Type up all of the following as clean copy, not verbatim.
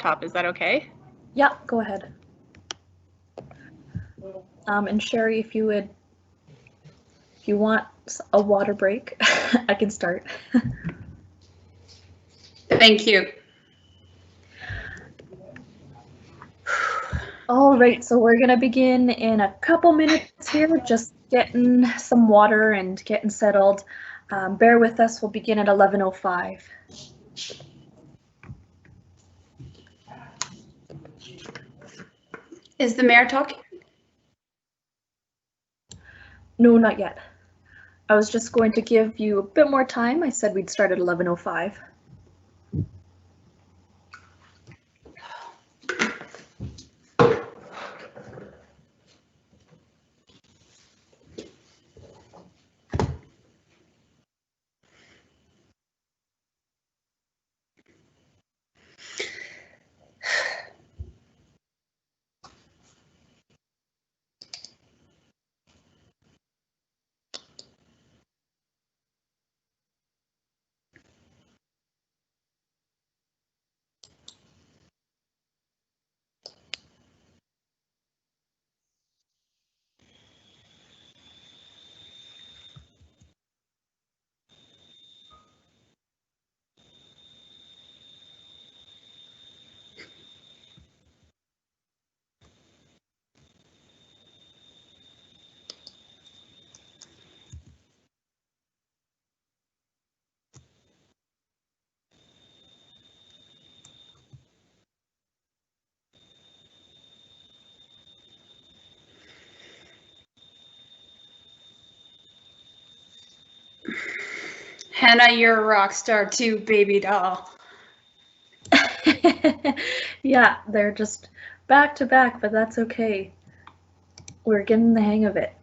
laptop. Is that okay? Yeah, go ahead. And Sherry, if you want a water break, I can start. Thank you. All right, so we're gonna begin in a couple minutes here, just getting some water and getting settled. Bear with us, we'll begin at 11:05. Is the mayor talking? No, not yet. I was just going to give you a bit more time. I said we'd start at 11:05. Hannah, you're a rock star too, baby doll. Yeah, they're just back to back, but that's okay. We're getting the hang of it.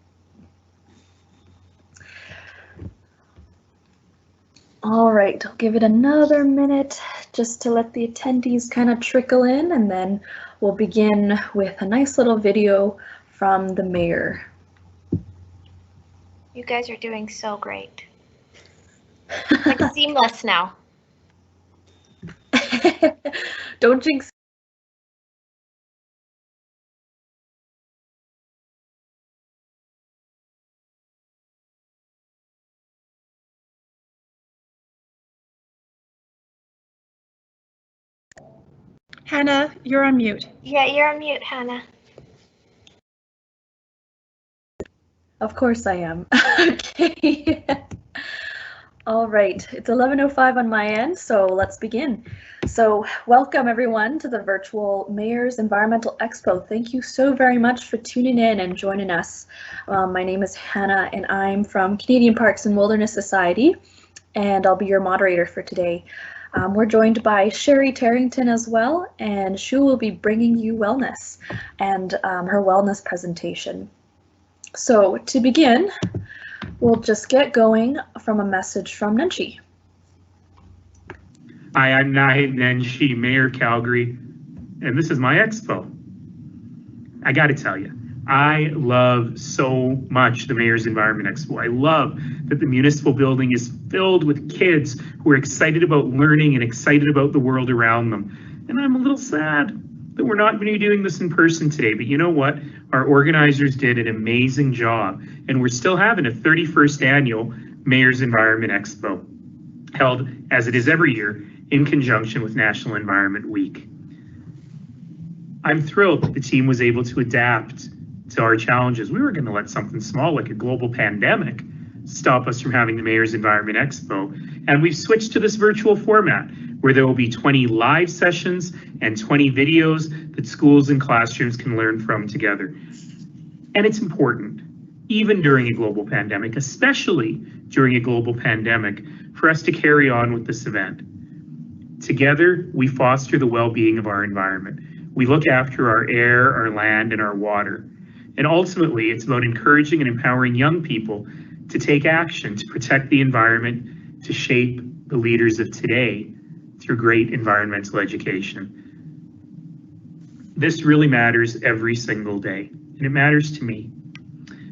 All right, I'll give it another minute just to let the attendees kind of trickle in, and then we'll begin with a nice little video from the mayor. You guys are doing so great. It's like seamless now. Don't jinx. Hannah, you're on mute. Yeah, you're on mute, Hannah. Of course I am. Okay. All right, it's 11:05 on my end, so let's begin. So welcome everyone to the virtual Mayor's Environmental Expo. Thank you so very much for tuning in and joining us. My name is Hannah and I'm from Canadian Parks and Wilderness Society, and I'll be your moderator for today. We're joined by Sherry Tarrington as well, and she will be bringing you wellness and her wellness presentation. So to begin, we'll just get going from a message from Nenshi. Hi, I'm Nahid Nenshi, Mayor Calgary, and this is my expo. I gotta tell you, I love so much the Mayor's Environment Expo. I love that the municipal building is filled with kids who are excited about learning and excited about the world around them. And I'm a little sad that we're not going to be doing this in person today, but you know what? Our organizers did an amazing job, and we're still having a 31st annual Mayor's Environment Expo, held as it is every year in conjunction with National Environment Week. I'm thrilled that the team was able to adapt to our challenges. We were going to let something small like a global pandemic stop us from having the Mayor's Environment Expo, and we've switched to this virtual format where there will be 20 live sessions and 20 videos that schools and classrooms can learn from together. And it's important, even during a global pandemic, especially during a global pandemic, for us to carry on with this event. Together, we foster the well-being of our environment. We look after our air, our land, and our water. And ultimately, it's about encouraging and empowering young people to take action to protect the environment, to shape the leaders of today through great environmental education. This really matters every single day, and it matters to me.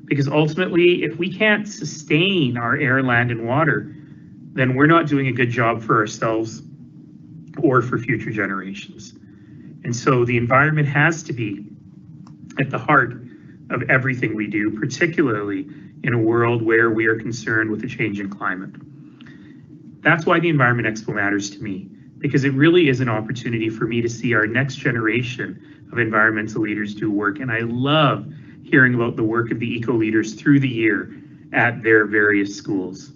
Because ultimately, if we can't sustain our air, land, and water, then we're not doing a good job for ourselves or for future generations. And so the environment has to be at the heart of everything we do, particularly in a world where we are concerned with the changing climate. That's why the Environment Expo matters to me, because it really is an opportunity for me to see our next generation of environmental leaders do work. And I love hearing about the work of the eco leaders through the year at their various schools.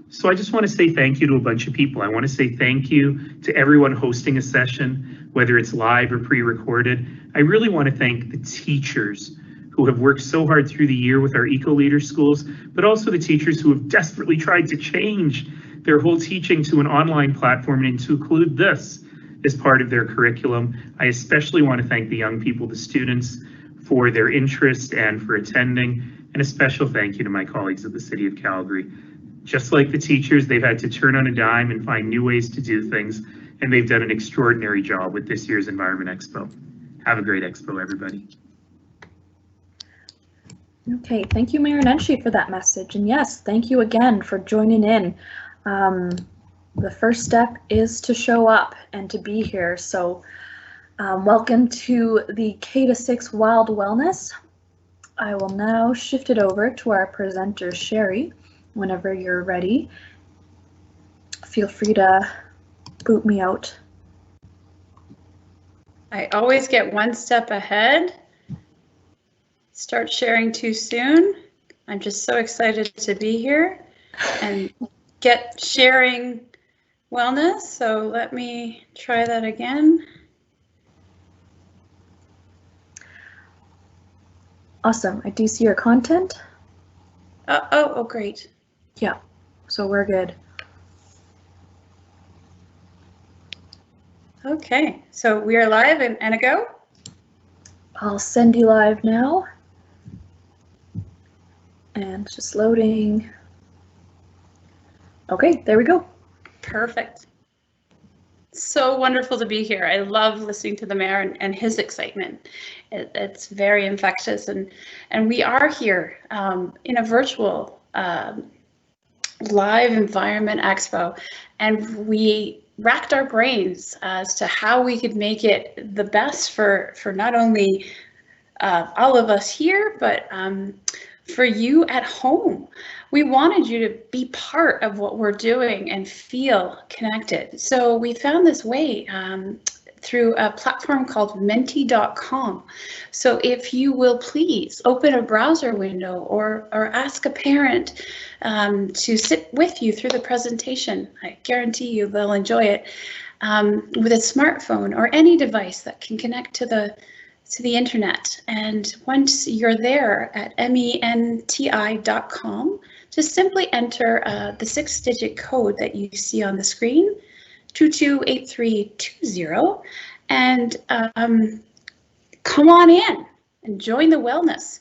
So I just want to say thank you to a bunch of people. I want to say thank you to everyone hosting a session, whether it's live or pre-recorded. I really want to thank the teachers who have worked so hard through the year with our eco leader schools, but also the teachers who have desperately tried to change their whole teaching to an online platform and to include this as part of their curriculum. I especially want to thank the young people, the students, for their interest and for attending, and a special thank you to my colleagues at the City of Calgary. Just like the teachers, they've had to turn on a dime and find new ways to do things, and they've done an extraordinary job with this year's Environment Expo. Have a great Expo, everybody. Okay, thank you, Mayor Nenshi, for that message. And yes, thank you again for joining in. The first step is to show up and to be here. So welcome to the K-6 Wild Wellness. I will now shift it over to our presenter, Sherry. Whenever you're ready, feel free to boot me out. I always get one step ahead. Start sharing too soon. I'm just so excited to be here and get sharing wellness. So let me try that again. Awesome. I do see your content. Oh, great. Yeah, so we're good. Okay, so we are live and a go. I'll send you live now. And just loading. Okay, there we go. Perfect. So wonderful to be here. I love listening to the mayor and his excitement. It's very infectious, and we are here in a virtual live Environment Expo, and we racked our brains as to how we could make it the best for not only all of us here, but for you at home. We wanted you to be part of what we're doing and feel connected. So we found this way through a platform called menti.com. So if you will please open a browser window or ask a parent to sit with you through the presentation, I guarantee you they'll enjoy it, with a smartphone or any device that can connect to the internet. And once you're there at menti.com, just simply enter the 6-digit code that you see on the screen, 228320, and come on in and join the wellness.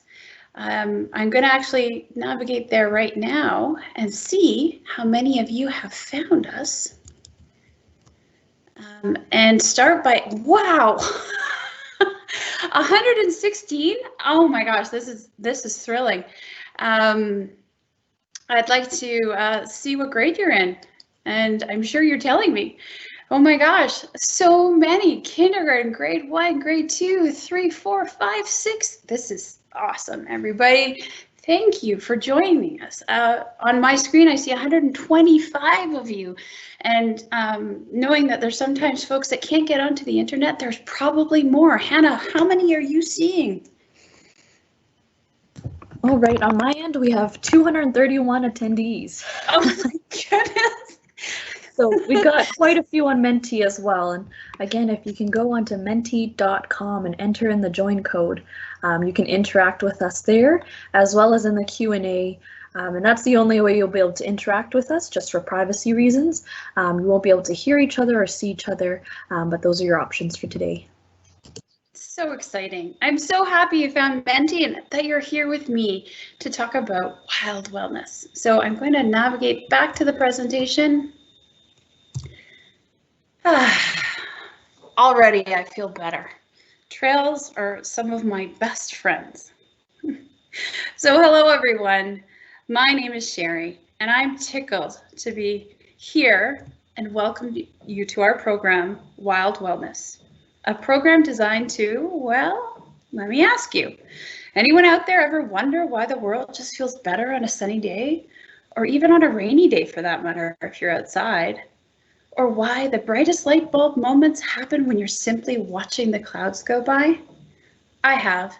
I'm going to actually navigate there right now and see how many of you have found us. And start by, wow, 116. Oh my gosh, this is thrilling. I'd like to see what grade you're in, and I'm sure you're telling me. Oh my gosh, so many. Kindergarten, grade 1, grade 2, 3, 4, 5, 6. This is awesome, everybody. Thank you for joining us. On my screen, I see 125 of you. And knowing that there's sometimes folks that can't get onto the internet, there's probably more. Hannah, how many are you seeing? All right, on my end, we have 231 attendees. Oh my goodness. So we got quite a few on Menti as well. And again, if you can go onto menti.com and enter in the join code, you can interact with us there, as well as in the Q&A. And that's the only way you'll be able to interact with us, just for privacy reasons. You won't be able to hear each other or see each other, but those are your options for today. So exciting. I'm so happy you found Menti and that you're here with me to talk about wild wellness. So I'm going to navigate back to the presentation. Already I feel better. Trails are some of my best friends. So hello everyone. My name is Sherry and I'm tickled to be here and welcome you to our program, Wild Wellness. A program designed to, well, let me ask you, anyone out there ever wonder why the world just feels better on a sunny day? Or even on a rainy day for that matter, if you're outside? Or why the brightest light bulb moments happen when you're simply watching the clouds go by? I have.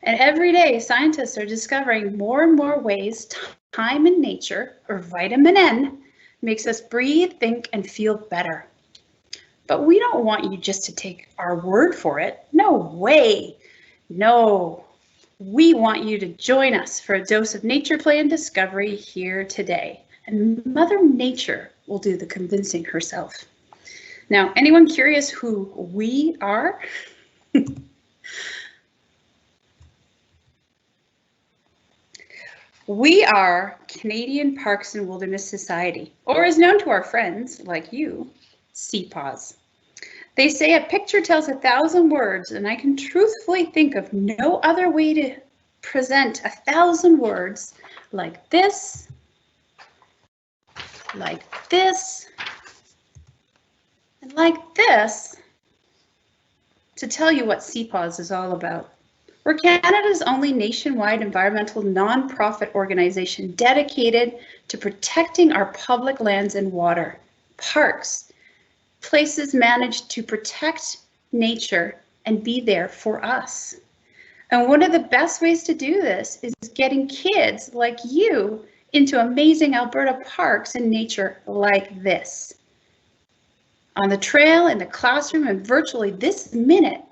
And every day, scientists are discovering more and more ways time in nature, or vitamin N, makes us breathe, think, and feel better. But we don't want you just to take our word for it. No way. No. We want you to join us for a dose of nature play and discovery here today. And Mother Nature will do the convincing herself. Now, anyone curious who we are? We are Canadian Parks and Wilderness Society, or as known to our friends like you, CPAWS. They say a picture tells 1,000 words, and I can truthfully think of no other way to present 1,000 words like this, and like this, to tell you what CPAWS is all about. We're Canada's only nationwide environmental non-profit organization dedicated to protecting our public lands and water, parks, places managed to protect nature and be there for us. And one of the best ways to do this is getting kids like you into amazing Alberta parks and nature like this. On the trail, in the classroom, and virtually this minute,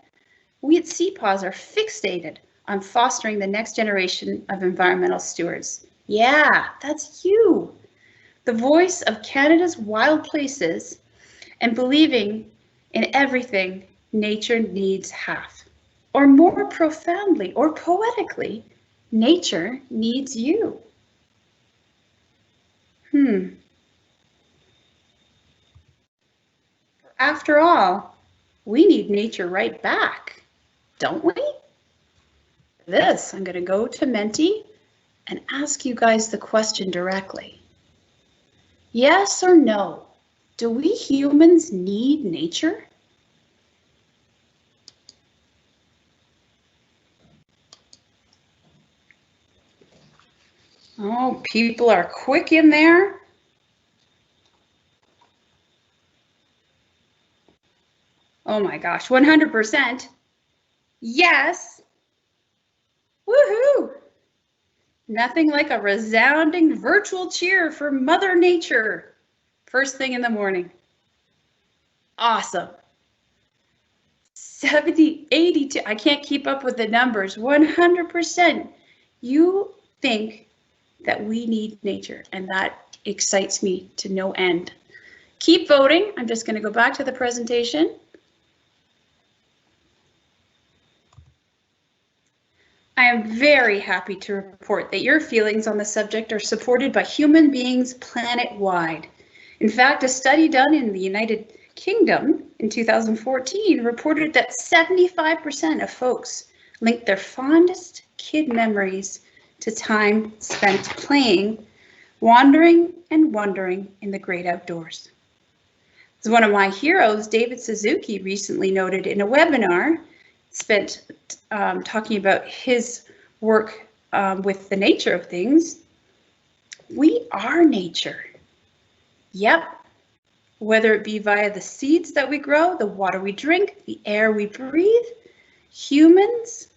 we at CPAWS are fixated on fostering the next generation of environmental stewards. Yeah, that's you. The voice of Canada's wild places and believing in everything nature needs half. Or more profoundly or poetically, nature needs you. After all, we need nature right back, don't we? For this, I'm going to go to Menti and ask you guys the question directly. Yes or no? Do we humans need nature? Oh, people are quick in there. Oh my gosh, 100%. Yes. Woohoo! Nothing like a resounding virtual cheer for Mother Nature. First thing in the morning. Awesome. 70, 82, I can't keep up with the numbers. 100%. You think that we need nature, and that excites me to no end. Keep voting. I'm just going to go back to the presentation. I am very happy to report that your feelings on the subject are supported by human beings planet-wide. In fact, a study done in the United Kingdom in 2014 reported that 75% of folks linked their fondest kid memories to time spent playing, wandering, and wondering in the great outdoors. As one of my heroes, David Suzuki, recently noted in a webinar, spent talking about his work with the nature of things. We are nature. Yep. Whether it be via the seeds that we grow, the water we drink, the air we breathe, humans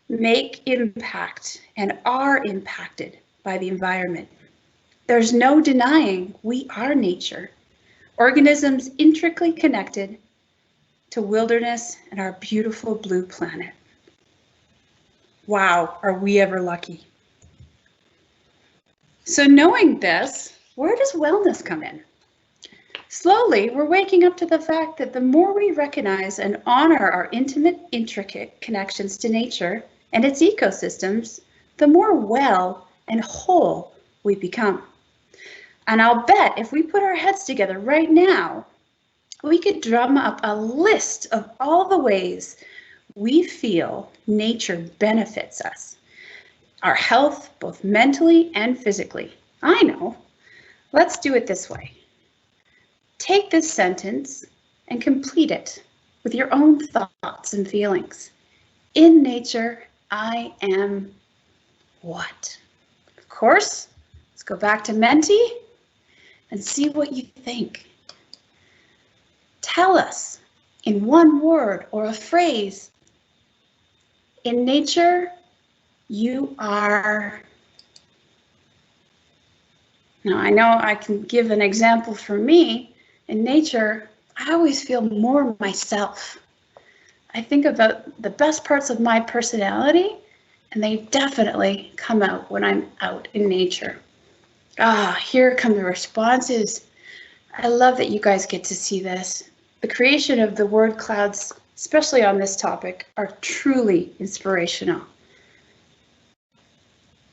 make impact and are impacted by the environment. There's no denying we are nature. Organisms intricately connected to wilderness and our beautiful blue planet. Wow, are we ever lucky? So knowing this, where does wellness come in? Slowly, we're waking up to the fact that the more we recognize and honor our intimate, intricate connections to nature and its ecosystems, the more well and whole we become. And I'll bet if we put our heads together right now, we could drum up a list of all the ways we feel nature benefits us, our health, both mentally and physically. I know. Let's do it this way. Take this sentence and complete it. with your own thoughts and feelings. In nature, I am what? Of course, let's go back to Menti and see what you think. Tell us in one word or a phrase. In nature, you are. Now, I know I can give an example for me. In nature, I always feel more myself. I think about the best parts of my personality, and they definitely come out when I'm out in nature. Here come the responses. I love that you guys get to see this. The creation of the word clouds, especially on this topic, are truly inspirational.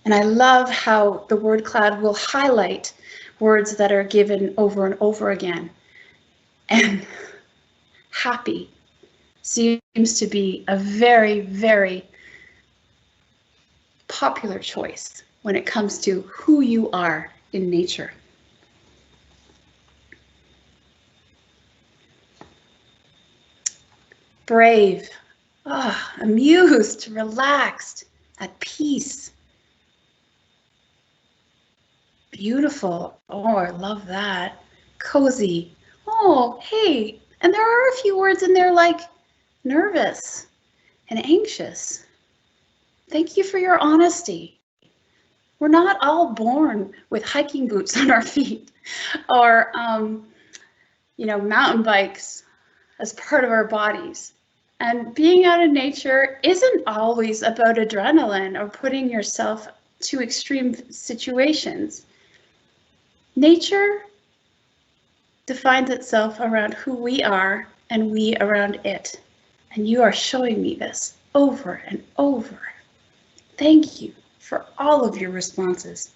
And I love how the word cloud will highlight words that are given over and over again. And happy seems to be a very, very popular choice when it comes to who you are in nature. Brave, amused, relaxed, at peace. Beautiful, I love that. Cozy, hey, and there are a few words in there like nervous and anxious. Thank you for your honesty. We're not all born with hiking boots on our feet or, mountain bikes as part of our bodies. And being out in nature isn't always about adrenaline or putting yourself to extreme situations. Nature defines itself around who we are and we around it. And you are showing me this over and over. Thank you for all of your responses.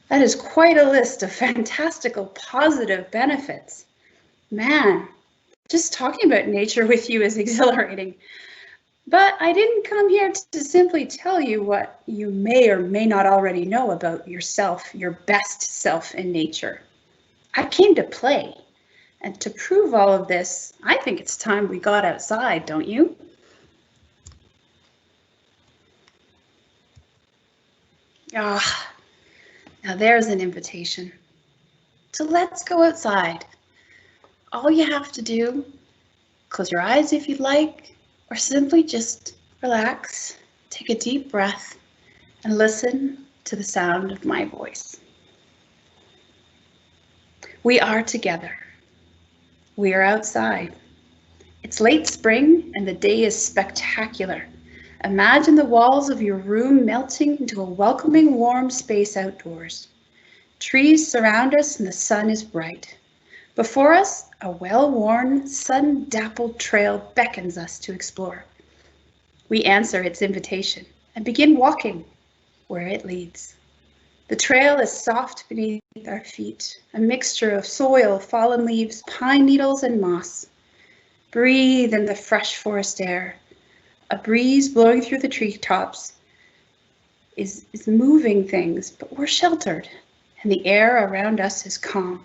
That is quite a list of fantastical, positive benefits. Man, just talking about nature with you is exhilarating. But I didn't come here to simply tell you what you may or may not already know about yourself, your best self in nature. I came to play. And to prove all of this, I think it's time we got outside, don't you? Now there's an invitation. So let's go outside. All you have to do, close your eyes if you'd like, or simply just relax, take a deep breath, and listen to the sound of my voice. We are together. We are outside. It's late spring and the day is spectacular. Imagine the walls of your room melting into a welcoming, warm space outdoors. Trees surround us and the sun is bright. Before us, a well-worn, sun-dappled trail beckons us to explore. We answer its invitation and begin walking where it leads. The trail is soft beneath our feet, a mixture of soil, fallen leaves, pine needles, and moss. Breathe in the fresh forest air. A breeze blowing through the treetops is moving things, but we're sheltered, and the air around us is calm.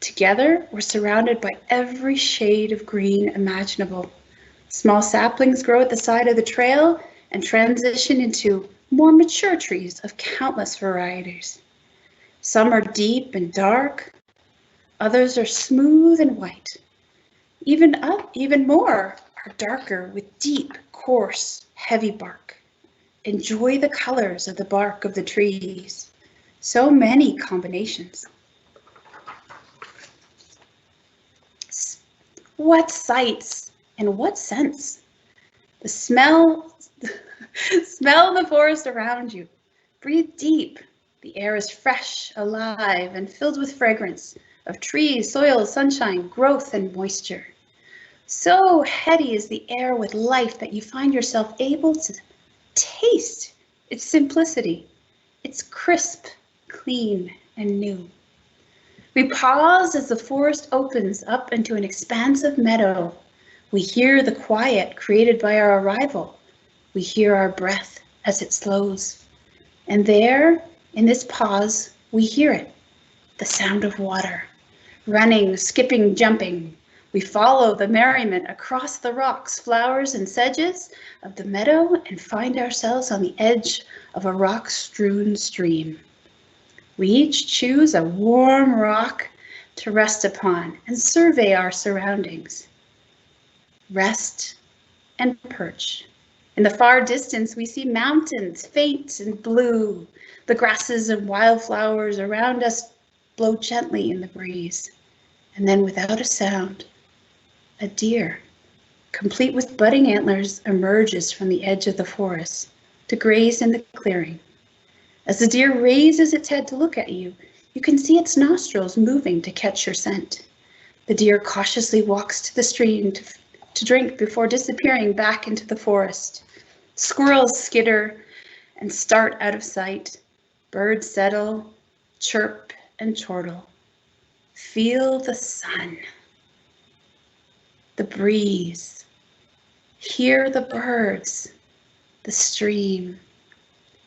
Together, we're surrounded by every shade of green imaginable. Small saplings grow at the side of the trail and transition into more mature trees of countless varieties. Some are deep and dark, others are smooth and white. Even more are darker with deep, coarse, heavy bark. Enjoy the colors of the bark of the trees. So many combinations. What sights and what scents? Smell the forest around you. Breathe deep. The air is fresh, alive, and filled with fragrance of trees, soil, sunshine, growth, and moisture. So heady is the air with life that you find yourself able to taste its simplicity. It's crisp, clean, and new. We pause as the forest opens up into an expansive meadow. We hear the quiet created by our arrival. We hear our breath as it slows. And there, in this pause, we hear it, the sound of water, running, skipping, jumping. We follow the merriment across the rocks, flowers, and sedges of the meadow and find ourselves on the edge of a rock-strewn stream. We each choose a warm rock to rest upon and survey our surroundings. Rest and perch. In the far distance, we see mountains, faint and blue. The grasses and wildflowers around us blow gently in the breeze. And then without a sound, a deer, complete with budding antlers, emerges from the edge of the forest to graze in the clearing. As the deer raises its head to look at you, you can see its nostrils moving to catch your scent. The deer cautiously walks to the stream to drink before disappearing back into the forest. Squirrels skitter and start out of sight. Birds settle, chirp and chortle. Feel the sun, the breeze, hear the birds, the stream,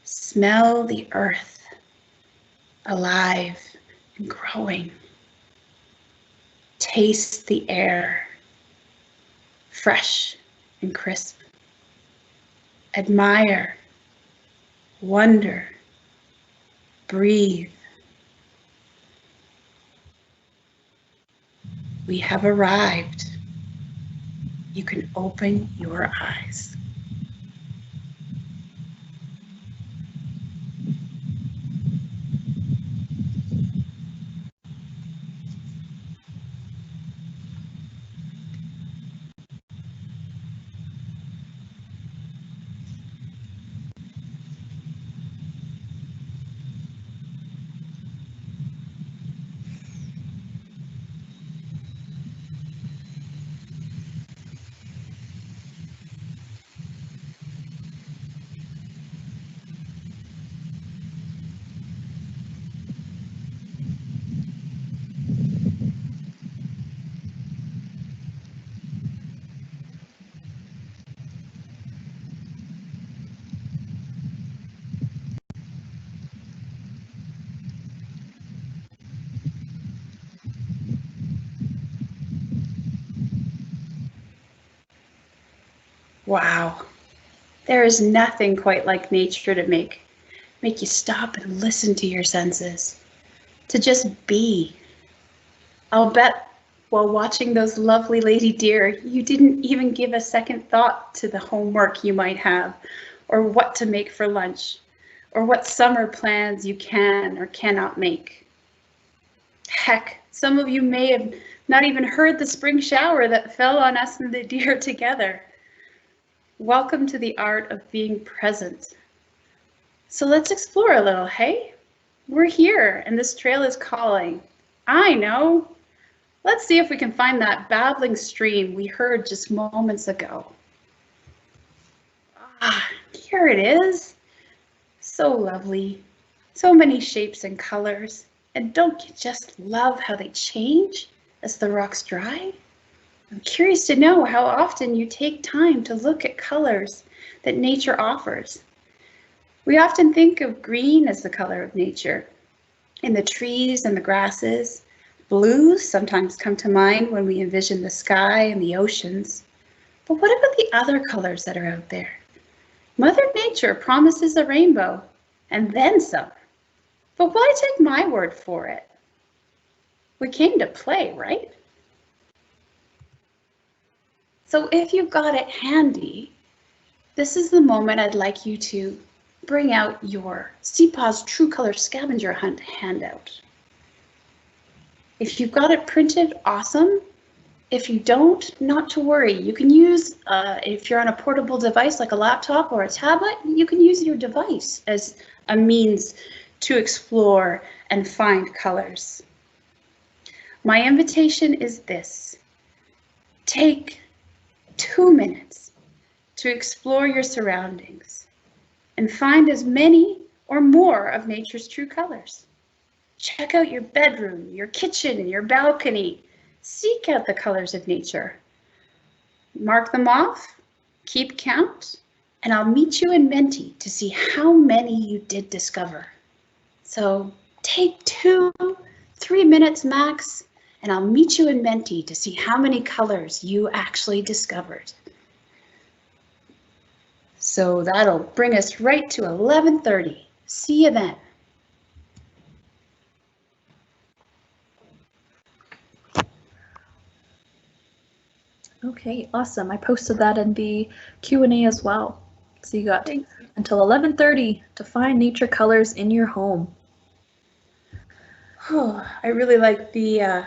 smell the earth, alive and growing. Taste the air, fresh and crisp. Admire, wonder, breathe. We have arrived. You can open your eyes. Wow, there is nothing quite like nature to make you stop and listen to your senses, to just be. I'll bet while watching those lovely lady deer, you didn't even give a second thought to the homework you might have, or what to make for lunch, or what summer plans you can or cannot make. Heck, some of you may have not even heard the spring shower that fell on us and the deer together. Welcome to the art of being present. So let's explore a little, hey? We're here and this trail is calling. I know. Let's see if we can find that babbling stream we heard just moments ago. Ah, here it is. So lovely. So many shapes and colors. And don't you just love how they change as the rocks dry? I'm curious to know how often you take time to look at colors that nature offers. We often think of green as the color of nature, in the trees and the grasses. Blues sometimes come to mind when we envision the sky and the oceans. But what about the other colors that are out there? Mother Nature promises a rainbow, and then some. But why take my word for it? We came to play, right? So if you've got it handy, this is the moment I'd like you to bring out your CPAWS True Color Scavenger Hunt handout. If you've got it printed, awesome. If you don't, not to worry. You can use, if you're on a portable device like a laptop or a tablet, you can use your device as a means to explore and find colors. My invitation is this. Take 2 minutes to explore your surroundings and find as many or more of nature's true colors. Check out your bedroom, your kitchen, and your balcony. Seek out the colors of nature. Mark them off, keep count, and I'll meet you in Menti to see how many you did discover. So take 2-3 minutes max and I'll meet you in Menti to see how many colors you actually discovered. So that'll bring us right to 11:30. See you then. Okay, awesome. I posted that in the Q&A as well. So you got until 11:30 to find nature colors in your home. Oh, I really like the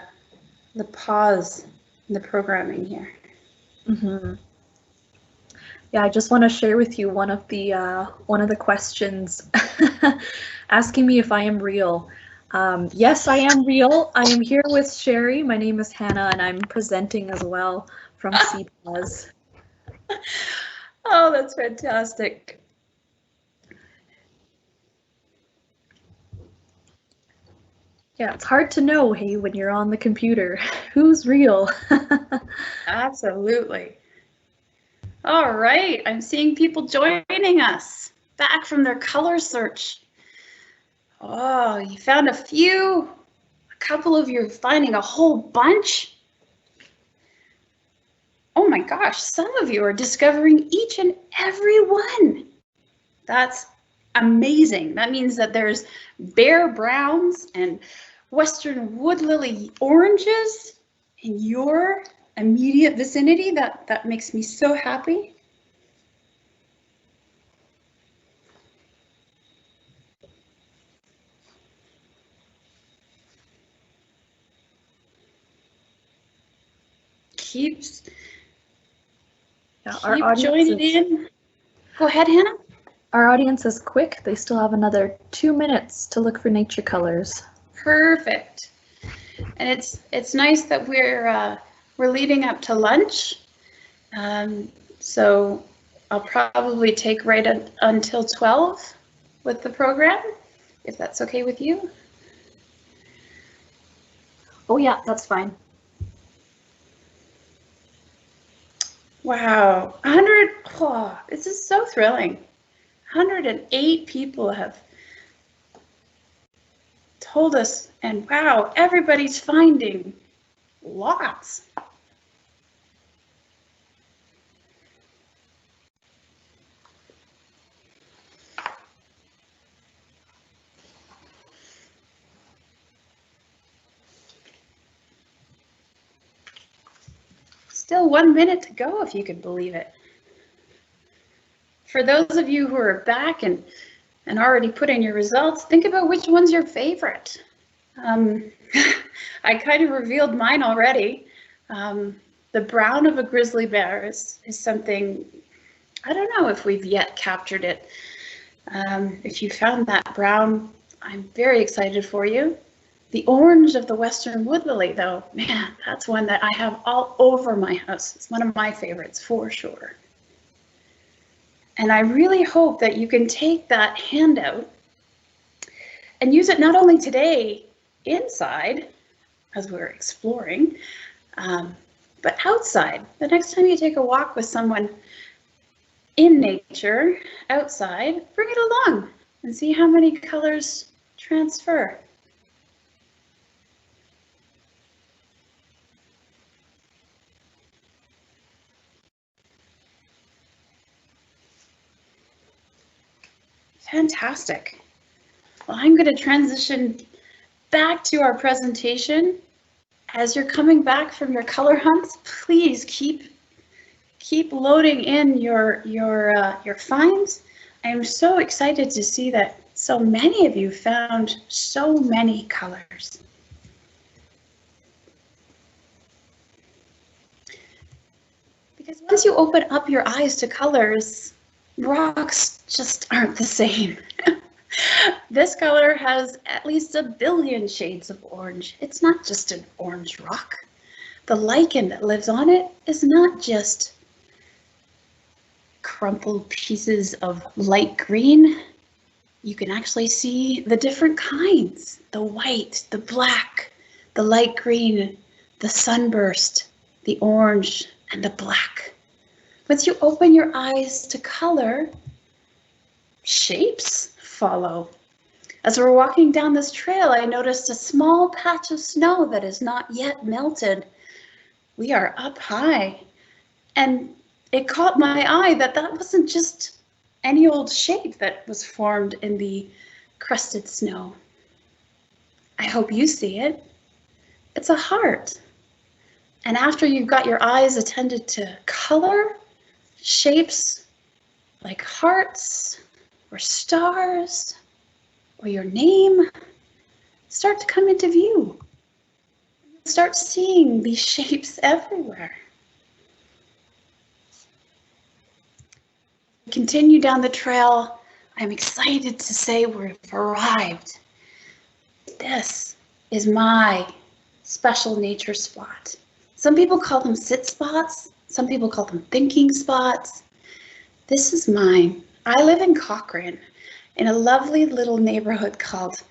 pause in the programming here. Mm-hmm. Yeah, I just want to share with you one of the questions asking me if I am real. Yes, I am real. I am here with Sherry. My name is Hannah, and I'm presenting as well from CPAWS. Oh, that's fantastic. Yeah, it's hard to know, hey, when you're on the computer, who's real? Absolutely. All right, I'm seeing people joining us back from their color search. Oh, you found a few. A couple of you are finding a whole bunch. Oh my gosh, some of you are discovering each and every one. That's amazing. That means that there's bare browns and Western wood lily oranges in your immediate vicinity. That makes me so happy. Keep joining in. Go ahead, Hannah. Our audience is quick. They still have another 2 minutes to look for nature colors. Perfect. And it's nice that we're leading up to lunch. So I'll probably take right until 12 with the program, if that's okay with you. Oh yeah, that's fine. Wow, 100, oh, this is so thrilling. 108 people have told us, and wow, everybody's finding lots. Still 1 minute to go, if you could believe it. For those of you who are back and already put in your results, think about which one's your favorite. I kind of revealed mine already. The brown of a grizzly bear is something, I don't know if we've yet captured it. If you found that brown, I'm very excited for you. The orange of the Western wood lily, though, man, that's one that I have all over my house. It's one of my favorites for sure. And I really hope that you can take that handout and use it not only today inside, as we're exploring, but outside. The next time you take a walk with someone in nature, outside, bring it along and see how many colors transfer. Fantastic. Well, I'm going to transition back to our presentation. As you're coming back from your color hunts, please keep loading in your finds. I am so excited to see that so many of you found so many colors. Because once you open up your eyes to colors, rocks just aren't the same. This color has at least 1 billion shades of orange. It's not just an orange rock. The lichen that lives on it is not just crumpled pieces of light green. You can actually see the different kinds, the white, the black, the light green, the sunburst, the orange, and the black. Once you open your eyes to color, shapes follow. As we're walking down this trail, I noticed a small patch of snow that is not yet melted. We are up high, and it caught my eye that that wasn't just any old shape that was formed in the crusted snow. I hope you see it. It's a heart. And after you've got your eyes attended to color, shapes like hearts or stars or your name start to come into view. Start seeing these shapes everywhere. Continue down the trail. I'm excited to say we've arrived. This is my special nature spot. Some people call them sit spots. Some people call them thinking spots. This is mine. I live in Cochrane in a lovely little neighborhood called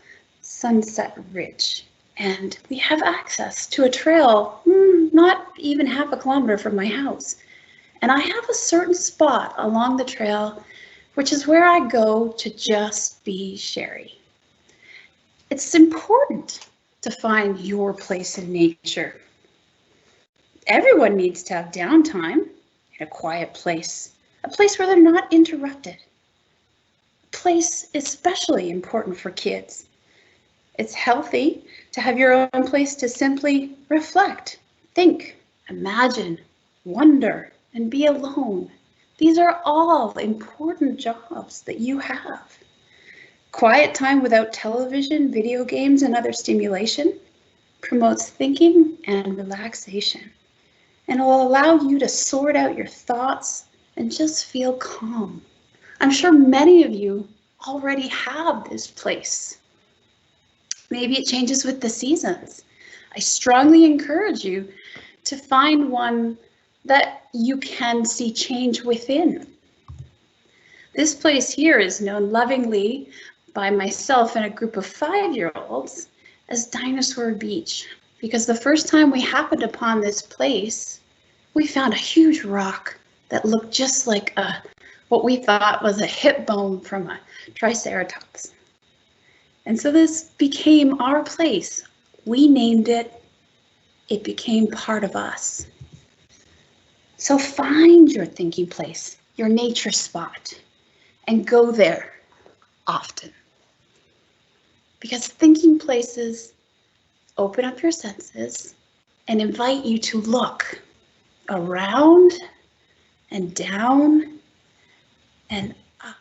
Sunset Ridge. And we have access to a trail not even half a kilometer from my house. And I have a certain spot along the trail, which is where I go to just be Sherry. It's important to find your place in nature. Everyone needs to have downtime in a quiet place, a place where they're not interrupted. A place especially important for kids. It's healthy to have your own place to simply reflect, think, imagine, wonder, and be alone. These are all important jobs that you have. Quiet time without television, video games, and other stimulation promotes thinking and relaxation, and will allow you to sort out your thoughts and just feel calm. I'm sure many of you already have this place. Maybe it changes with the seasons. I strongly encourage you to find one that you can see change within. This place here is known lovingly by myself and a group of 5-year-olds as Dinosaur Beach, because the first time we happened upon this place, we found a huge rock that looked just like what we thought was a hip bone from a triceratops. And so this became our place. We named it. It became part of us. So find your thinking place, your nature spot, and go there often. Because thinking places open up your senses and invite you to look around and down and up.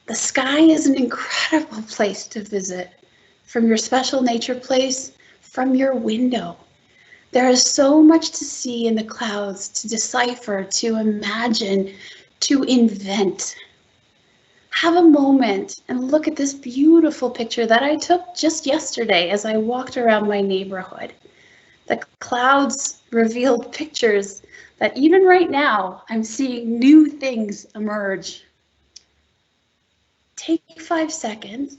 The sky is an incredible place to visit from your special nature place, from your window. There is so much to see in the clouds, to decipher, to imagine, to invent. Have a moment and look at this beautiful picture that I took just yesterday as I walked around my neighborhood. The clouds revealed pictures that even right now I'm seeing new things emerge. Take 5 seconds,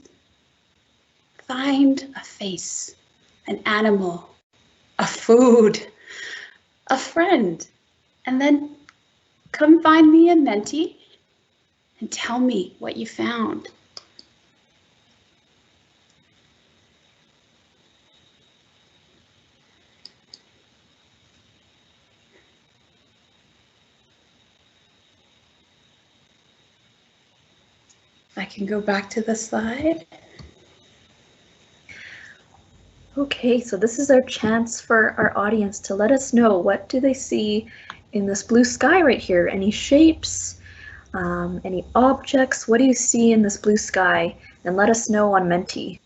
find a face, an animal, a food, a friend, and then come find me in Menti and tell me what you found. I can go back to the slide. Okay, so this is our chance for our audience to let us know, what do they see in this blue sky right here? Any shapes, any objects? What do you see in this blue sky? And let us know on Menti.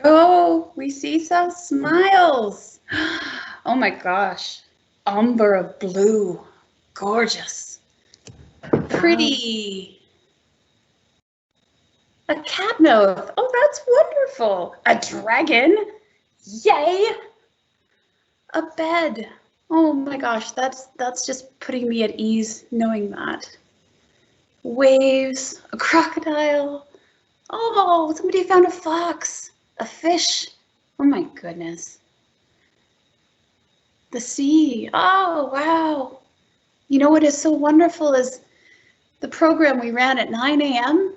Oh, we see some smiles. Oh my gosh, umber of blue, gorgeous, pretty. A cat mouth. Oh, that's wonderful. A dragon. Yay. A bed. Oh my gosh, that's just putting me at ease knowing that. Waves, a crocodile. Oh, somebody found a fox, a fish. Oh my goodness. The sea. Oh, wow. You know what is so wonderful is the program we ran at 9 a.m.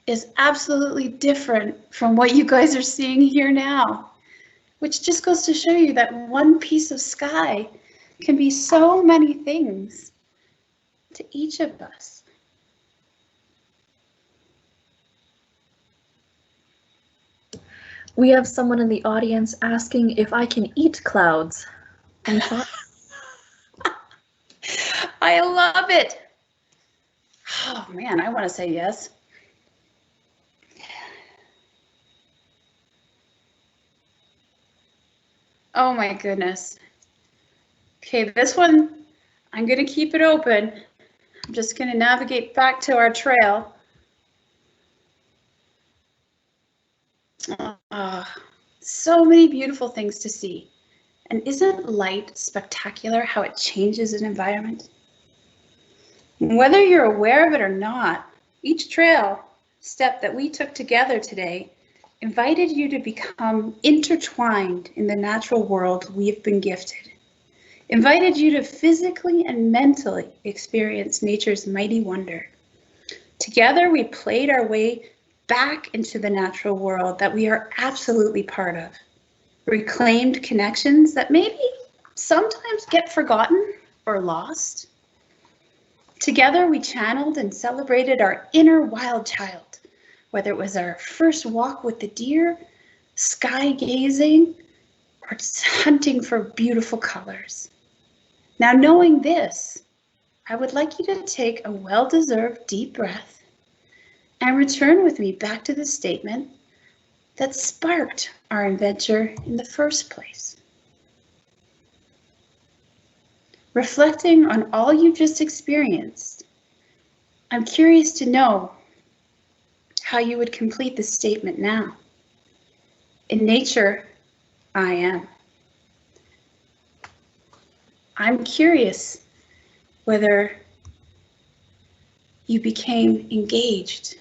is absolutely different from what you guys are seeing here now, which just goes to show you that one piece of sky can be so many things to each of us. We have someone in the audience asking if I can eat clouds. Any thoughts? I love it. Oh man, I want to say yes. Oh my goodness. Okay, this one, I'm going to keep it open. I'm just going to navigate back to our trail. So many beautiful things to see. And isn't light spectacular how it changes an environment? Whether you're aware of it or not, each trail step that we took together today invited you to become intertwined in the natural world we've been gifted. Invited you to physically and mentally experience nature's mighty wonder. Together, we played our way back into the natural world that we are absolutely part of. Reclaimed connections that maybe sometimes get forgotten or lost. Together, we channeled and celebrated our inner wild child, whether it was our first walk with the deer, sky gazing, or hunting for beautiful colors. Now, knowing this, I would like you to take a well-deserved deep breath and return with me back to the statement that sparked our adventure in the first place. Reflecting on all you just experienced, I'm curious to know how you would complete the statement now. In nature, I am. I'm curious whether you became engaged,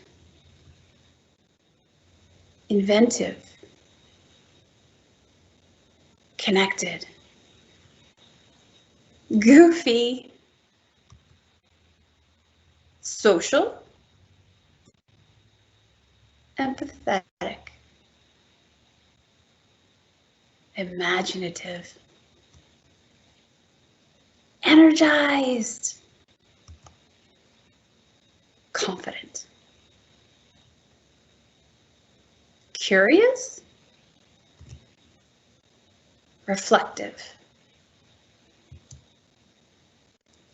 inventive, connected, goofy, social, empathetic, imaginative, energized, confident, curious, reflective,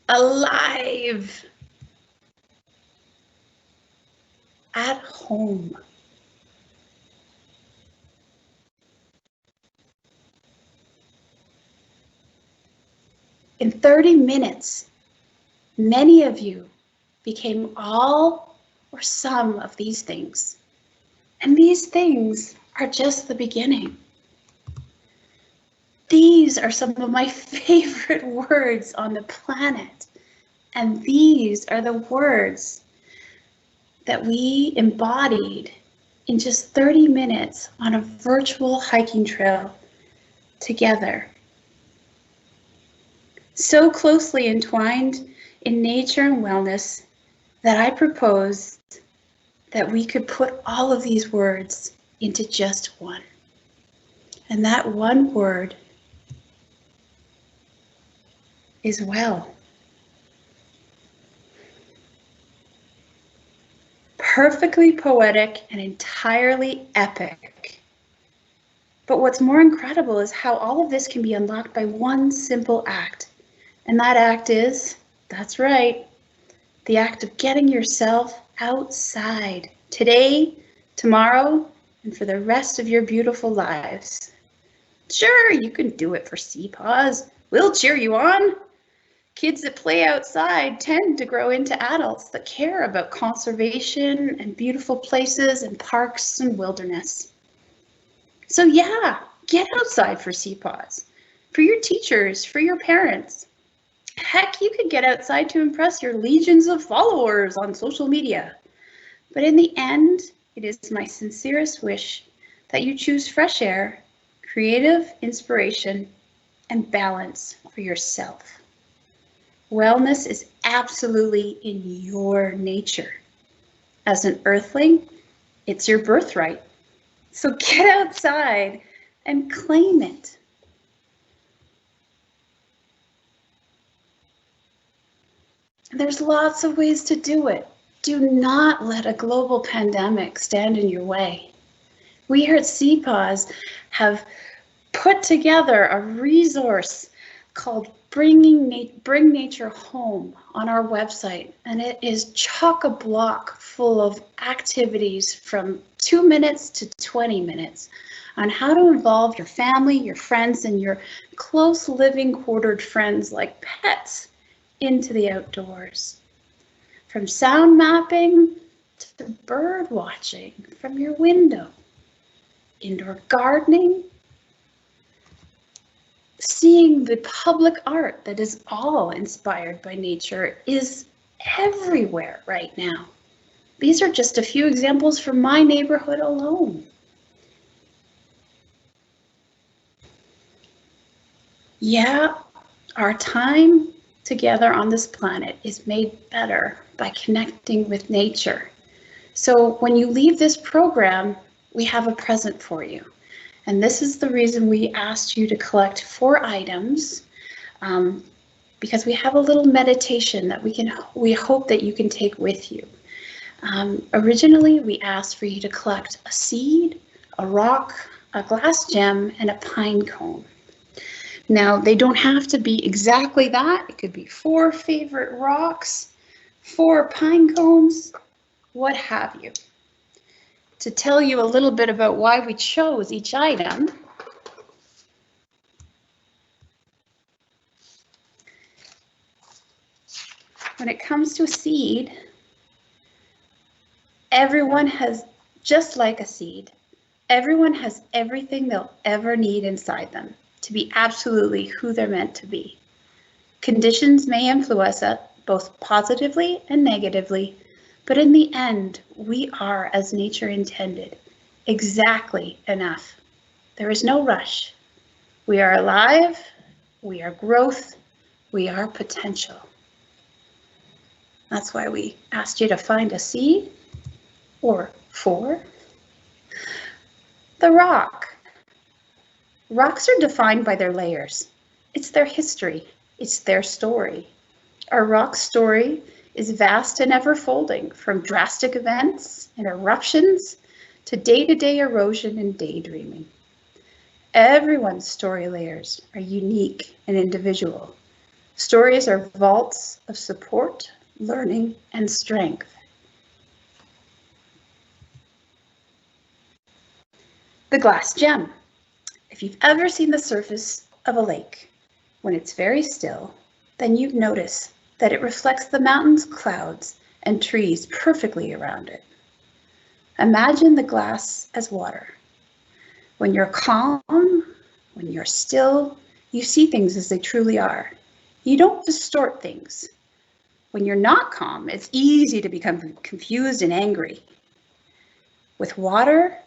alive, at home. In 30 minutes, many of you became all or some of these things. And these things are just the beginning. These are some of my favorite words on the planet. And these are the words that we embodied in just 30 minutes on a virtual hiking trail together. So closely entwined in nature and wellness that I proposed that we could put all of these words into just one. And that one word is well. Perfectly poetic and entirely epic. But what's more incredible is how all of this can be unlocked by one simple act. And that act is, that's right, the act of getting yourself outside today, tomorrow, and for the rest of your beautiful lives. Sure, you can do it for CPAWS. We'll cheer you on. Kids that play outside tend to grow into adults that care about conservation and beautiful places and parks and wilderness. So yeah, get outside for CPAWS, for your teachers, for your parents. Heck, you could get outside to impress your legions of followers on social media. But in the end, it is my sincerest wish that you choose fresh air, creative inspiration, and balance for yourself. Wellness is absolutely in your nature. As an earthling, it's your birthright. So get outside and claim it. There's lots of ways to do it. Do not let a global pandemic stand in your way. We here at CPAWS have put together a resource called Bring Nature Home on our website, and it is chock-a-block full of activities from 2 minutes to 20 minutes on how to involve your family, your friends, and your close living quartered friends like pets into the outdoors. From sound mapping to bird watching from your window, indoor gardening, seeing the public art that is all inspired by nature is everywhere right now. These are just a few examples from my neighborhood alone. Yeah, our time together on this planet is made better by connecting with nature. So when you leave this program, we have a present for you. And this is the reason we asked you to collect 4 items, because we have a little meditation that we hope that you can take with you. Originally, we asked for you to collect a seed, a rock, a glass gem, and a pine cone. Now, they don't have to be exactly that. It could be 4 favorite rocks, 4 pine cones, what have you. To tell you a little bit about why we chose each item, when it comes to a seed, everyone has, just like a seed, everyone has everything they'll ever need inside them to be absolutely who they're meant to be. Conditions may influence us both positively and negatively, but in the end, we are as nature intended, exactly enough. There is no rush. We are alive, we are growth, we are potential. That's why we asked you to find a seed, or 4. The rock. Rocks are defined by their layers. It's their history, it's their story. Our rock story is vast and ever-folding, from drastic events and eruptions to day-to-day erosion and daydreaming. Everyone's story layers are unique and individual. Stories are vaults of support, learning, and strength. The glass gem. If you've ever seen the surface of a lake, when it's very still, then you've noticed that it reflects the mountains, clouds, and trees perfectly around it. Imagine the glass as water. When you're calm, when you're still, you see things as they truly are. You don't distort things. When you're not calm, it's easy to become confused and angry. With water,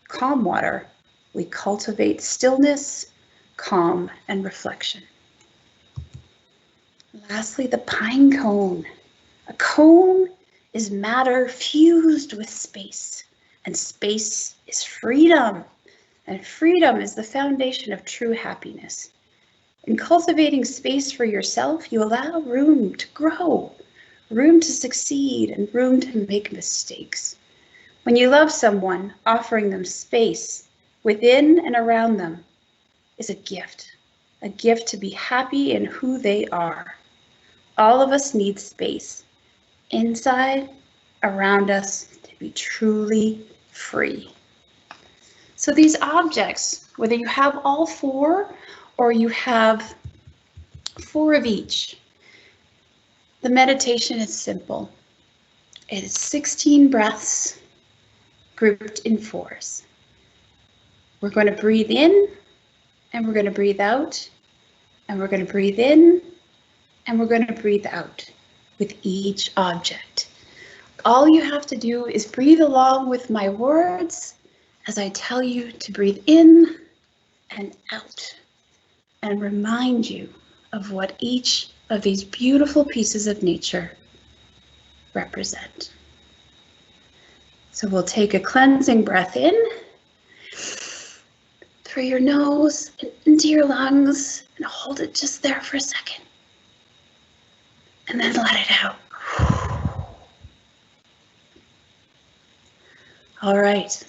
calm water, we cultivate stillness, calm, and reflection. Lastly, the pine cone. A cone is matter fused with space, and space is freedom. And freedom is the foundation of true happiness. In cultivating space for yourself, you allow room to grow, room to succeed, and room to make mistakes. When you love someone, offering them space within and around them is a gift to be happy in who they are. All of us need space, inside, around us, to be truly free. So these objects, whether you have all 4 or you have 4 of each, the meditation is simple. It is 16 breaths grouped in 4s. We're going to breathe in, and we're going to breathe out, and we're going to breathe in, and we're going to breathe out with each object. All you have to do is breathe along with my words as I tell you to breathe in and out, and remind you of what each of these beautiful pieces of nature represent. So we'll take a cleansing breath in through your nose and into your lungs, and hold it just there for a second. And then let it out. All right,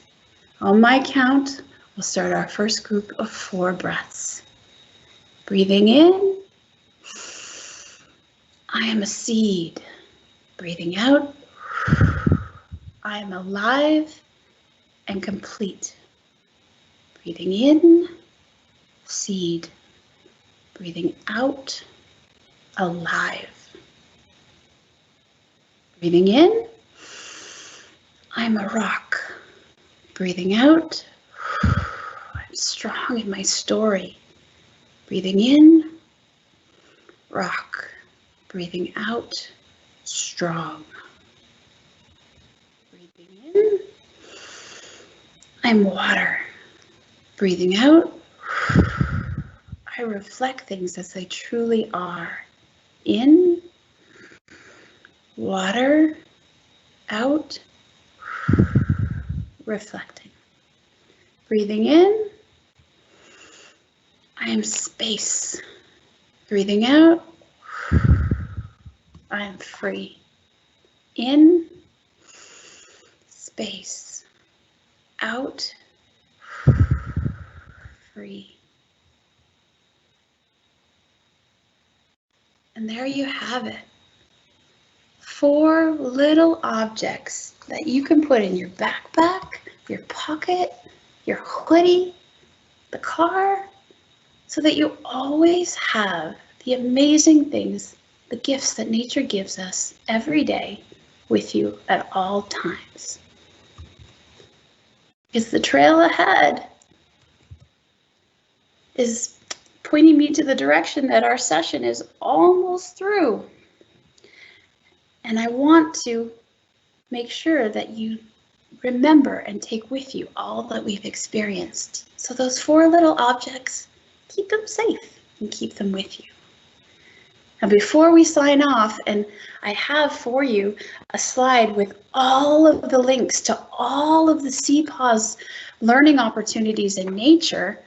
on my count, we'll start our first group of 4 breaths. Breathing in, I am a seed. Breathing out, I am alive and complete. Breathing in, seed. Breathing out, alive. Breathing in, I'm a rock. Breathing out, I'm strong in my story. Breathing in, rock. Breathing out, strong. Breathing in, I'm water. Breathing out, I reflect things as they truly are. In, water, out, reflecting. Breathing in, I am space. Breathing out, I am free. In, space. Out, free. And there you have it. 4 little objects that you can put in your backpack, your pocket, your hoodie, the car, so that you always have the amazing things, the gifts that nature gives us every day with you at all times. Is the trail ahead is pointing me to the direction that our session is almost through. And I want to make sure that you remember and take with you all that we've experienced. So those 4 little objects, keep them safe and keep them with you. Now before we sign off, and I have for you a slide with all of the links to all of the CPAWS learning opportunities in nature,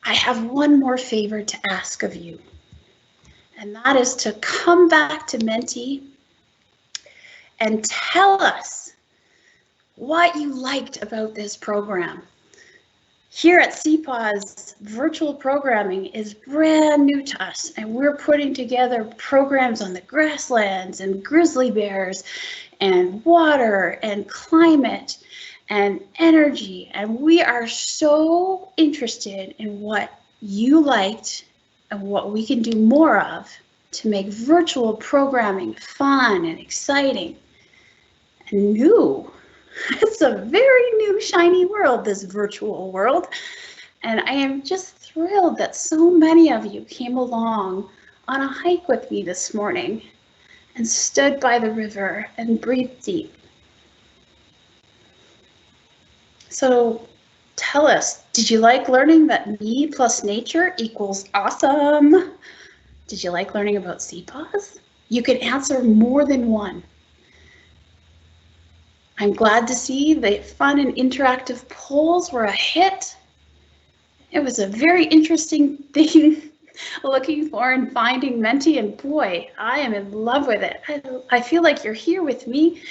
I have one more favor to ask of you. And that is to come back to Menti and tell us what you liked about this program. Here at CPAWS, virtual programming is brand new to us, and we're putting together programs on the grasslands and grizzly bears and water and climate and energy. And we are so interested in what you liked and what we can do more of to make virtual programming fun and exciting and new. It's a very new, shiny world, this virtual world. And I am just thrilled that so many of you came along on a hike with me this morning and stood by the river and breathed deep. So tell us, did you like learning that me plus nature equals awesome? Did you like learning about CPAWS? You can answer more than one. I'm glad to see the fun and interactive polls were a hit. It was a very interesting thing looking for and finding Menti, and boy, I am in love with it. I feel like you're here with me,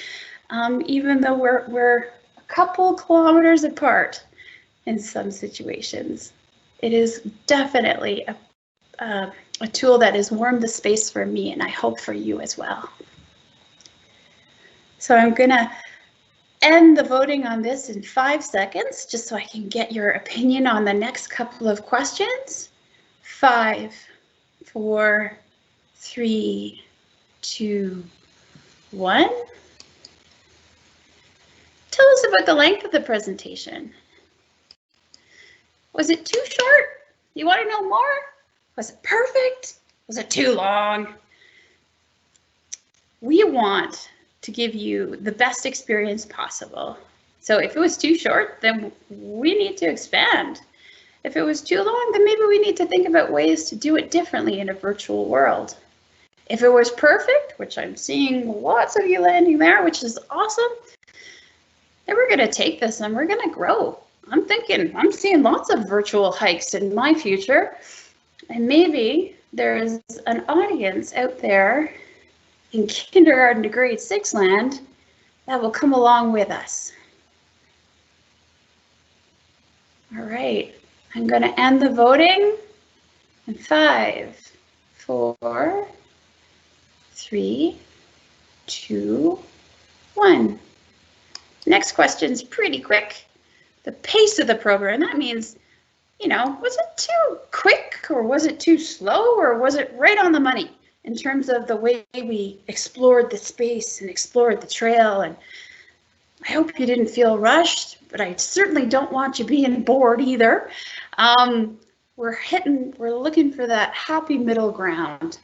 even though we're a couple kilometers apart in some situations. It is definitely a tool that has warmed the space for me, and I hope for you as well. So I'm gonna end the voting on this in 5 seconds, just so I can get your opinion on the next couple of questions. 5, 4, 3, 2, 1. Tell us about the length of the presentation. Was it too short? You want to know more? Was it perfect? Was it too long? We want to give you the best experience possible. So if it was too short, then we need to expand. If it was too long, then maybe we need to think about ways to do it differently in a virtual world. If it was perfect, which I'm seeing lots of you landing there, which is awesome, then we're going to take this and we're going to grow. I'm seeing lots of virtual hikes in my future. And maybe there's an audience out there in kindergarten to grade 6 land that will come along with us. All right, I'm going to end the voting in 5, 4, 3, 2, 1. Next question's pretty quick. The pace of the program, that means, you know, was it too quick or was it too slow or was it right on the money in terms of the way we explored the space and explored the trail? And I hope you didn't feel rushed, but I certainly don't want you being bored either. We're looking for that happy middle ground.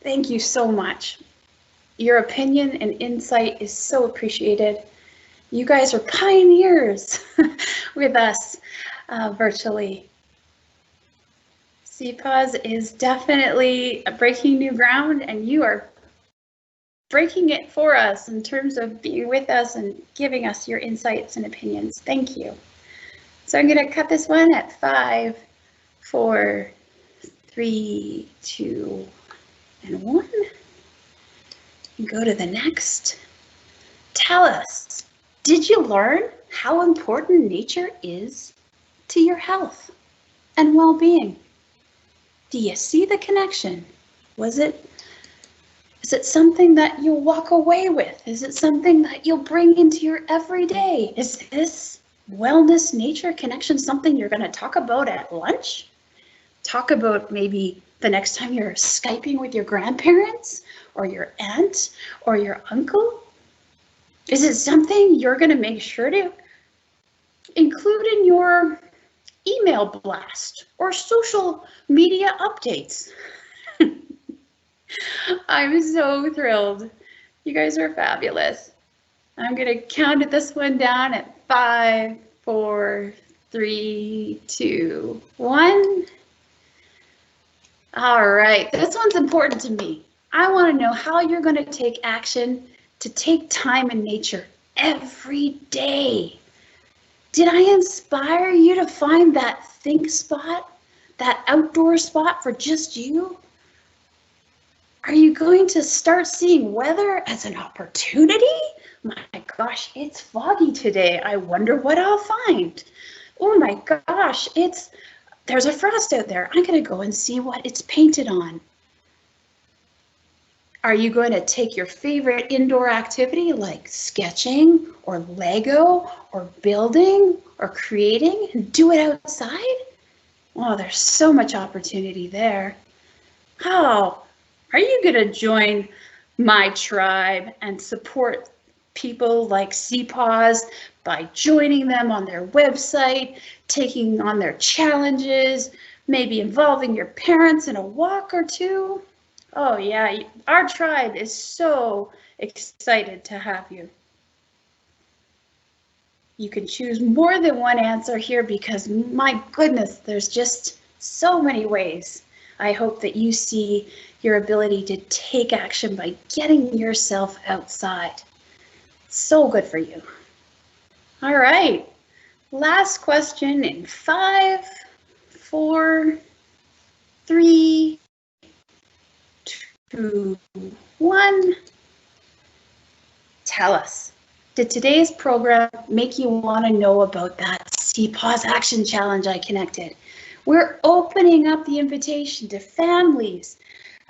Thank you so much. Your opinion and insight is so appreciated. You guys are pioneers with us virtually. CPAWS is definitely breaking new ground, and you are breaking it for us in terms of being with us and giving us your insights and opinions. Thank you. So I'm going to cut this one at 5, 4, 3, 2, and 1. And go to the next. Tell us, did you learn how important nature is to your health and well-being? Do you see the connection? Is it something that you'll walk away with? Is it something that you'll bring into your everyday? Is this wellness nature connection something you're going to talk about at lunch? Talk about maybe the next time you're Skyping with your grandparents or your aunt or your uncle? Is it something you're going to make sure to include in your email blast or social media updates? I'm so thrilled. You guys are fabulous. I'm going to count this one down at 5, 4, 3, 2, 1. All right, this one's important to me. I want to know how you're going to take action to take time in nature every day. Did I inspire you to find that think spot, that outdoor spot for just you? Are you going to start seeing weather as an opportunity? My gosh, it's foggy today. I wonder what I'll find. Oh my gosh, there's a frost out there. I'm going to go and see what it's painted on. Are you going to take your favorite indoor activity like sketching or Lego or building or creating and do it outside? Oh, there's so much opportunity there. How? Are you going to join my tribe and support people like CPAWS by joining them on their website, taking on their challenges, maybe involving your parents in a walk or two? Oh yeah, our tribe is so excited to have you. You can choose more than one answer here because my goodness, there's just so many ways. I hope that you see your ability to take action by getting yourself outside. So good for you. All right, last question in 5, 4, 3, 2, 1. Tell us, did today's program make you want to know about that CPAWS Action Challenge I connected? We're opening up the invitation to families,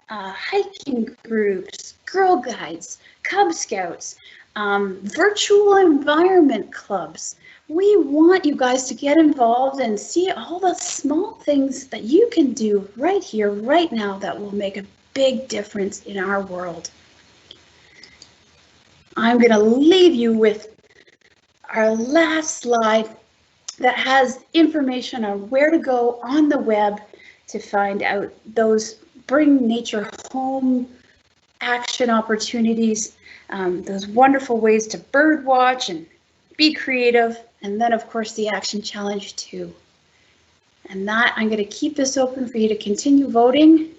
hiking groups, Girl Guides, Cub Scouts, virtual environment clubs. We want you guys to get involved and see all the small things that you can do right here, right now that will make a big difference in our world. I'm going to leave you with our last slide that has information on where to go on the web to find out those bring nature home action opportunities, those wonderful ways to bird watch and be creative, and then of course the action challenge too. And that, I'm going to keep this open for you to continue voting.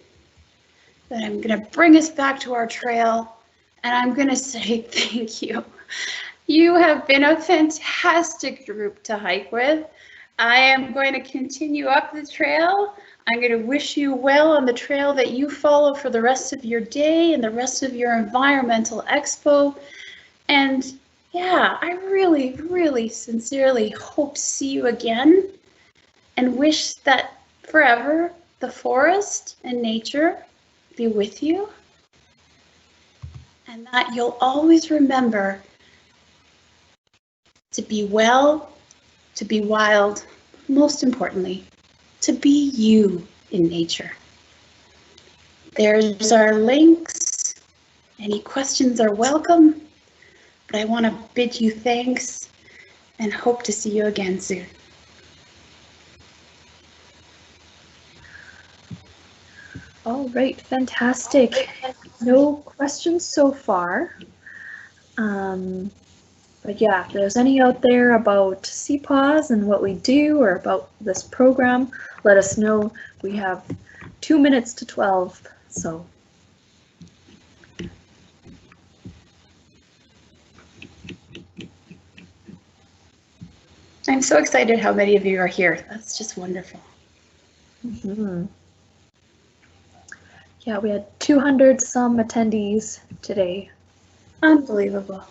Then I'm going to bring us back to our trail, and I'm going to say thank you. You have been a fantastic group to hike with. I am going to continue up the trail. I'm going to wish you well on the trail that you follow for the rest of your day and the rest of your environmental expo. And yeah, I really, really sincerely hope to see you again, and wish that forever the forest and nature be with you, and that you'll always remember to be well, to be wild, most importantly, to be you in nature. There's our links. Any questions are welcome, but I want to bid you thanks and hope to see you again soon. All right, fantastic. No questions so far. But yeah, if there's any out there about CPAWS and what we do or about this program, let us know. We have 2 minutes to 12, so. I'm so excited how many of you are here. That's just wonderful. Mm-hmm. Yeah, we had 200 some attendees today. Unbelievable.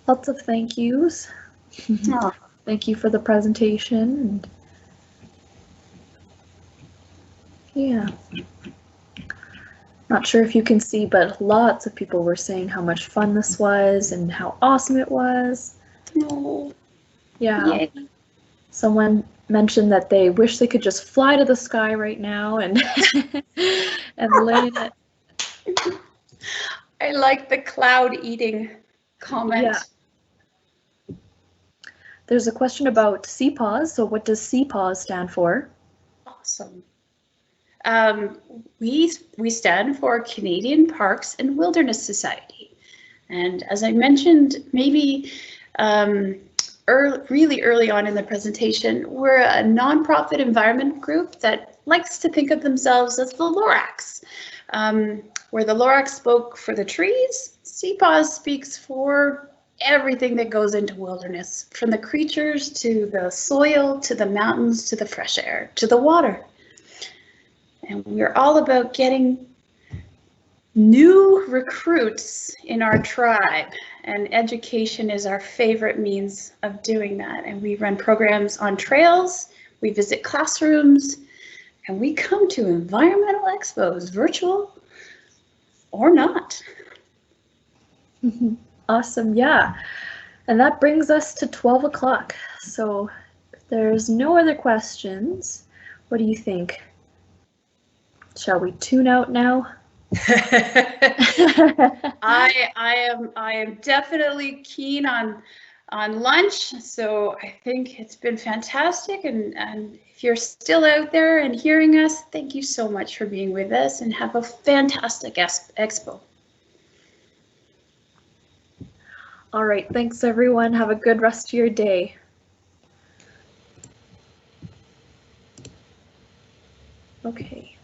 Lots of thank yous. Oh, Thank you for the presentation. And yeah. Not sure if you can see, but lots of people were saying how much fun this was and how awesome it was. no. Yeah. Yay. Someone mentioned that they wish they could just fly to the sky right now and and land it. I like the cloud eating comment. Yeah. There's a question about CPAWS. So what does CPAWS stand for? Awesome. We stand for Canadian Parks and Wilderness Society. And as I mentioned, maybe really early on in the presentation, we're a nonprofit environment group that likes to think of themselves as the Lorax. Where the Lorax spoke for the trees, CPAWS speaks for everything that goes into wilderness, from the creatures to the soil, to the mountains, to the fresh air, to the water. And we're all about getting new recruits in our tribe, and education is our favorite means of doing that. And we run programs on trails, we visit classrooms, and we come to environmental expos, virtual or not. Awesome, yeah. And that brings us to 12 o'clock. So if there's no other questions, what do you think? Shall we tune out now? I am definitely keen on lunch, so I think it's been fantastic, and if you're still out there and hearing us, thank you so much for being with us, and have a fantastic expo. All right, thanks everyone. Have a good rest of your day. Okay.